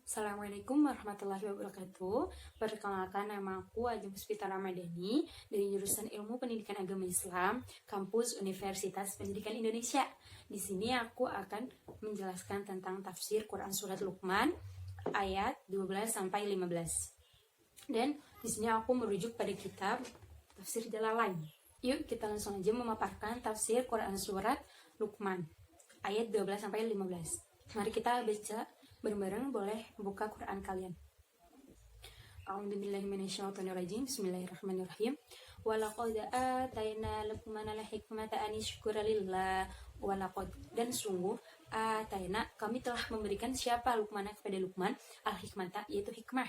Assalamualaikum warahmatullahi wabarakatuh. Perkenalkan, nama aku Ajeng Puspita Ramadhani dari jurusan Ilmu Pendidikan Agama Islam, Kampus Universitas Pendidikan Indonesia. Di sini aku akan menjelaskan tentang tafsir Quran Surat Luqman ayat 12 sampai 15. Dan di sini aku merujuk pada kitab Tafsir Jalalain. Yuk kita langsung aja memaparkan tafsir Quran Surat Luqman ayat 12 sampai 15. Mari kita baca bareng-bareng, boleh buka Quran kalian. A'udzubillahi minasyaitonirrajim. Bismillahirrahmanirrahim. Walaqad atayna Luqmana al-hikmata an yashkura lillah. Walaqad, dan sungguh, atayna, kami telah memberikan siapa Luqmana kepada Luqman al-hikmata, yaitu hikmah.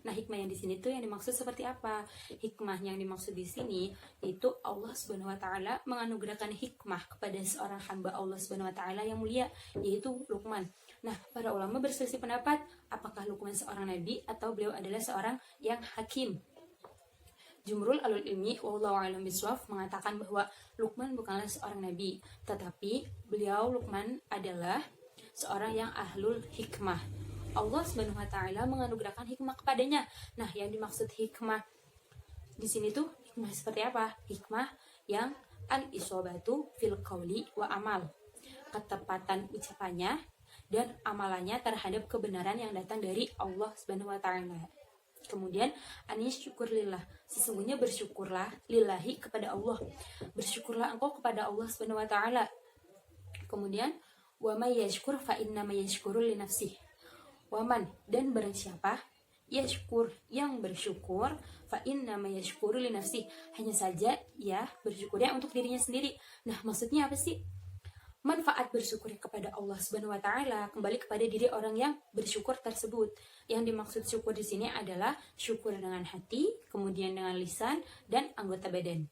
Nah, hikmah yang di sini tuh yang dimaksud seperti apa? Hikmah yang dimaksud di sini itu Allah Subhanahu wa taala menganugerahkan hikmah kepada seorang hamba Allah Subhanahu wa taala yang mulia, yaitu Luqman. Nah, para ulama berselisih pendapat apakah Luqman seorang nabi atau beliau adalah seorang yang hakim. Jumhurul alul ilmi wallahu a'lam bishawab mengatakan bahwa Luqman bukanlah seorang nabi, tetapi beliau Luqman adalah seorang yang ahlul hikmah. Allah Subhanahu wa taala menganugerahkan hikmah kepadanya. Nah, yang dimaksud hikmah di sini tuh hikmah seperti apa? Hikmah yang al-isobatu fil qauli wa amal. Ketepatan ucapannya dan amalannya terhadap kebenaran yang datang dari Allah Subhanahu wa taala. Kemudian anis syukur lillah, sesungguhnya bersyukurlah lillahi kepada Allah. Bersyukurlah engkau kepada Allah Subhanahu wa taala. Kemudian wa may yashkur fa inna may yashkuru li nafsihi. Waman, dan barang siapa yashkur, yang bersyukur, fa inna ma yashkuru li nafsi, hanya saja ya bersyukurnya untuk dirinya sendiri. Nah, maksudnya apa sih? Manfaat bersyukur kepada Allah Subhanahu wa taala kembali kepada diri orang yang bersyukur tersebut. Yang dimaksud syukur di sini adalah syukur dengan hati, kemudian dengan lisan dan anggota badan.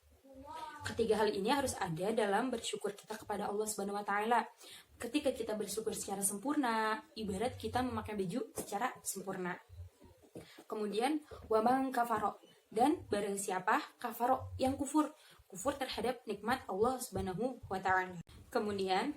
Ketiga hal ini harus ada dalam bersyukur kita kepada Allah Subhanahu wa taala. Ketika kita bersyukur secara sempurna, ibarat kita memakai baju secara sempurna. Kemudian wamang kafaro, dan barang siapa kafaro, yang kufur terhadap nikmat Allah Subhanahu wa taala. Kemudian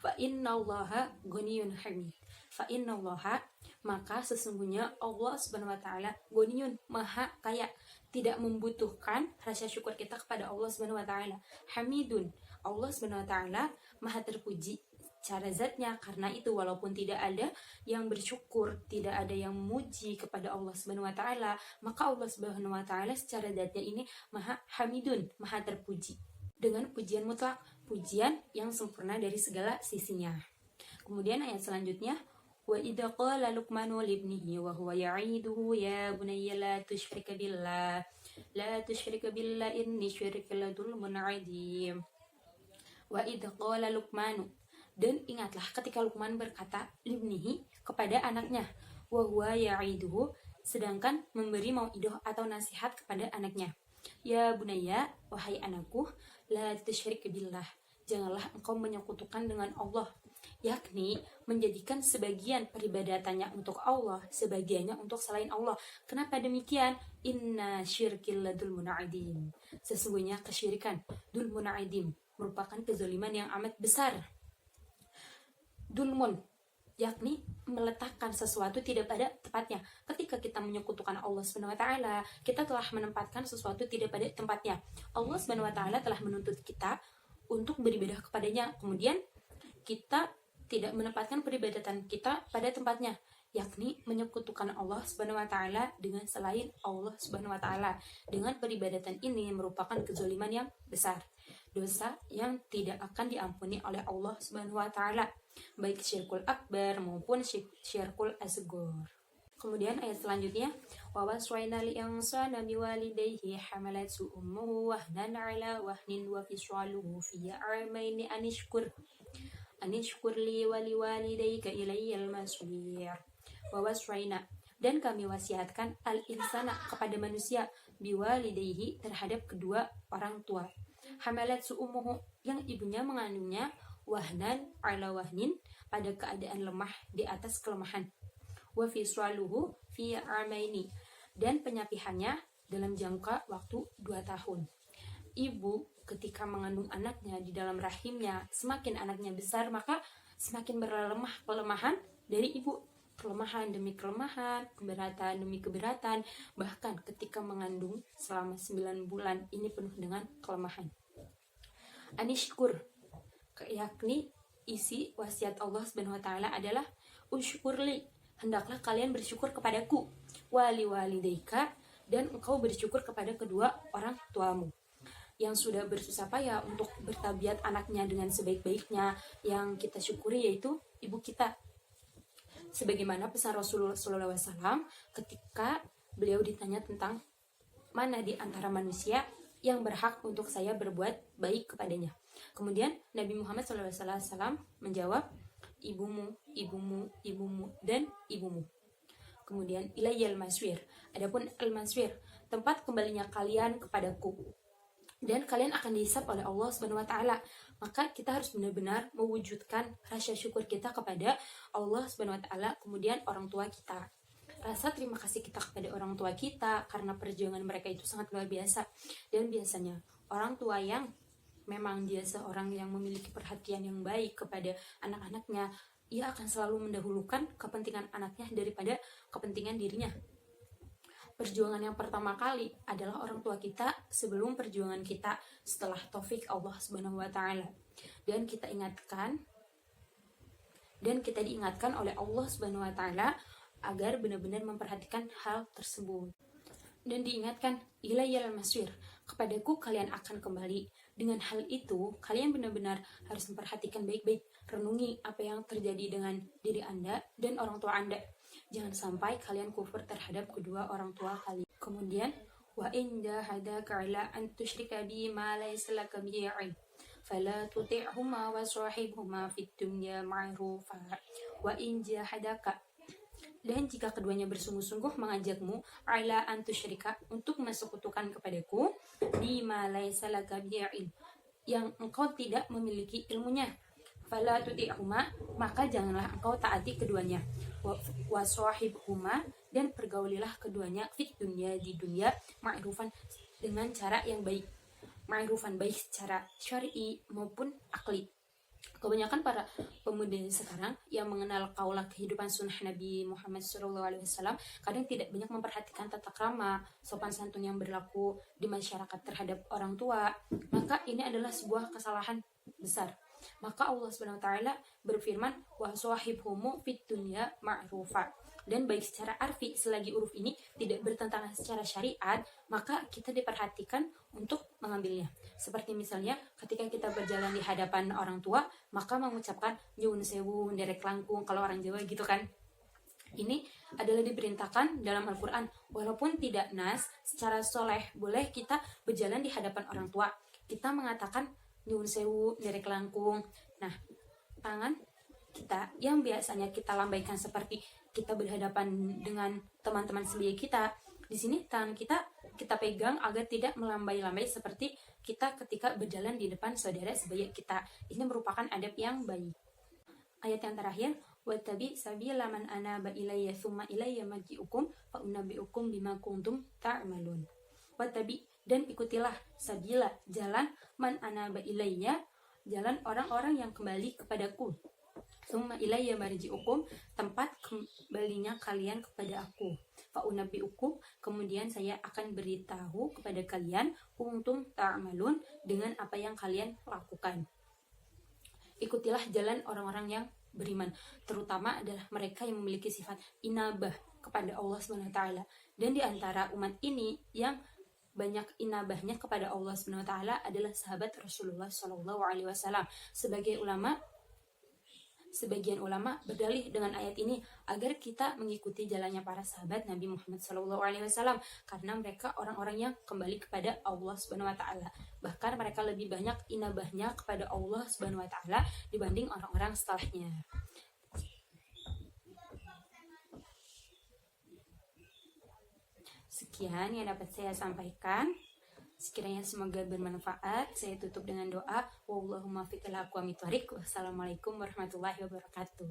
fa innallaha ghaniyun hamid. Fa innallaha, maka sesungguhnya Allah Subhanahu wa taala ghaniyun, maha kaya, tidak membutuhkan rasa syukur kita kepada Allah Subhanahu wa taala. Hamidun, Allah Subhanahu wa taala maha terpuji cara zatnya, karena itu walaupun tidak ada yang bersyukur, tidak ada yang memuji kepada Allah Subhanahu wa taala, maka Allah Subhanahu wa taala secara zatnya ini maha hamidun, maha terpuji dengan pujian mutlak, pujian yang sempurna dari segala sisinya. Kemudian ayat selanjutnya, wa idza qala luqmanu libnihi wa huwa ya'iduhu ya bunayya la tusyrika billah inni syirka la dzulmun 'adzim. Wa idza qala luqmanu, dan ingatlah ketika Luqman berkata libnihi, kepada anaknya, wa huwa ya'iduhu, sedangkan memberi mau'idah atau nasihat kepada anaknya. Ya bunayya, wahai anakku, la tusyrik billah, janganlah engkau menyekutukan dengan Allah, yakni menjadikan sebagian peribadatannya untuk Allah, sebagiannya untuk selain Allah. Kenapa demikian? Inna syirkil ladulmun 'adzim, sesungguhnya kesyirikan dulmun 'adzim, merupakan kezaliman yang amat besar. Dulmun, yakni meletakkan sesuatu tidak pada tempatnya. Ketika kita menyekutukan Allah Subhanahu wa taala, kita telah menempatkan sesuatu tidak pada tempatnya. Allah Subhanahu wa taala telah menuntut kita untuk beribadah kepadanya, kemudian kita tidak menempatkan peribadatan kita pada tempatnya, yakni menyekutukan Allah Subhanahu wa taala dengan selain Allah Subhanahu wa taala. Dengan peribadatan ini merupakan kezaliman yang besar, dosa yang tidak akan diampuni oleh Allah Subhanahu wa taala, baik syirkul akbar maupun syirkul asghar. Kemudian ayat selanjutnya, wa waswaina li insana biwalidayhi hamalathu ummuhu wahnan ala wahnin wa fishaluhu fi amaini anishkur li wa liwalidayka ilayyal masir. Wa waswaina, dan kami wasiatkan al-insana, kepada manusia, biwalidayhi, terhadap kedua orang tua, hamalathu ummuhu, yang ibunya mengandungnya, wahnan ala wahnin, pada keadaan lemah di atas kelemahan, wa fiswaluhu fi amaini, dan penyapihannya dalam jangka waktu 2 tahun. Ibu ketika mengandung anaknya di dalam rahimnya, semakin anaknya besar maka semakin berlemah kelemahan dari ibu. kelemahan demi kelemahan, keberatan demi keberatan, bahkan ketika mengandung selama 9 bulan ini penuh dengan kelemahan. Anishkur, yakni isi wasiat Allah Subhanahu wa taala adalah usykurli, hendaklah kalian bersyukur kepadaku, wali walidaika, dan engkau bersyukur kepada kedua orang tuamu. Yang sudah bersusah payah untuk bertabiat anaknya dengan sebaik-baiknya, yang kita syukuri yaitu ibu kita. Sebagaimana pesan Rasulullah SAW ketika beliau ditanya tentang mana di antara manusia yang berhak untuk saya berbuat baik kepadanya. Kemudian Nabi Muhammad SAW menjawab, ibumu, ibumu, ibumu, dan ibumu. Kemudian ilayyal maswir, adapun al-maswir, tempat kembalinya kalian kepadaku, dan kalian akan dihisab oleh Allah Subhanahu wa taala. Maka kita harus benar-benar mewujudkan rasa syukur kita kepada Allah Subhanahu wa taala, kemudian orang tua kita. Rasa terima kasih kita kepada orang tua kita karena perjuangan mereka itu sangat luar biasa. Dan biasanya orang tua yang memang dia seorang yang memiliki perhatian yang baik kepada anak-anaknya, ia akan selalu mendahulukan kepentingan anaknya daripada kepentingan dirinya. Perjuangan yang pertama kali adalah orang tua kita sebelum perjuangan kita setelah taufik Allah Subhanahu wa taala. Dan kita diingatkan oleh Allah Subhanahu wa taala agar benar-benar memperhatikan hal tersebut. Dan diingatkan, ilayyal masir, kepadaku kalian akan kembali. Dengan hal itu, kalian benar-benar harus memperhatikan baik-baik, renungi apa yang terjadi dengan diri Anda dan orang tua Anda. Jangan sampai kalian kufur terhadap kedua orang tua kalian. Kemudian, wa in jahadaka ala an tusyrika bi ma laysa laka bihi ilm fala tuti'huma wa sahibhuma fid dunya ma'rufa wa in jahadaka, dan jika keduanya bersungguh-sungguh mengajakmu ala an tusyrika, untuk mensekutukan kepadaku, bima laysa laka bihi ilm, yang engkau tidak memiliki ilmunya, fala tuti'huma, maka janganlah engkau taati keduanya, wa sahibhuma, dan pergaulilah keduanya fit dunya, di dunia, ma'rufan, dengan cara yang baik, ma'rufan, baik secara syar'i maupun akli. Kebanyakan para pemuda sekarang yang mengenal kaulah kehidupan sunnah Nabi Muhammad SAW kadang tidak banyak memperhatikan tata krama, sopan santun yang berlaku di masyarakat terhadap orang tua. Maka ini adalah sebuah kesalahan besar. Maka Allah Subhanahu wa taala berfirman, wa sahibhumu fid dunya ma'rufa, dan baik secara arfi, selagi huruf ini tidak bertentangan secara syariat, maka kita diperhatikan untuk mengambilnya. Seperti misalnya ketika kita berjalan di hadapan orang tua, maka mengucapkan nyuwun sewu, nderek langkung, kalau orang Jawa gitu kan. Ini adalah diperintahkan dalam Al-Quran. Walaupun tidak nas, secara soleh boleh kita berjalan di hadapan orang tua, kita mengatakan nyuwun sewu, nderek langkung. Nah, tangan kita yang biasanya kita lambaikan seperti kita berhadapan dengan teman-teman sebaya kita, di sini tangan kita pegang agar tidak melambai-lambai seperti kita ketika berjalan di depan saudara sebaya kita. Ini merupakan adab yang baik. Ayat yang terakhir, wattabi sabila man anaba ilayya tsumma ilayya marji'ukum fa unabbi'ukum bima kuntum ta'malun. Wattabi, dan ikutilah sabila, jalan, man anaba ilayya, jalan orang-orang yang kembali kepadaku, tsumma ilayya marji'ukum, tempat kembalinya kalian kepada aku, fa unabbi'ukum, kemudian saya akan beritahu kepada kalian, kuntum ta'malun, dengan apa yang kalian lakukan. Ikutilah jalan orang-orang yang beriman, terutama adalah mereka yang memiliki sifat inabah kepada Allah Subhanahu wa taala. Dan di antara umat ini yang banyak inabahnya kepada Allah Subhanahu wa taala adalah sahabat Rasulullah SAW. Sebagian ulama berdalih dengan ayat ini agar kita mengikuti jalannya para sahabat Nabi Muhammad SAW, karena mereka orang-orang yang kembali kepada Allah Subhanahu wa taala. Bahkan mereka lebih banyak inabahnya kepada Allah Subhanahu wa taala dibanding orang-orang setelahnya. Sekian yang dapat saya sampaikan. Sekiranya semoga bermanfaat. Saya tutup dengan doa. Wallahumma fiqh ila aqwamit thoriq. Wassalamualaikum warahmatullahi wabarakatuh.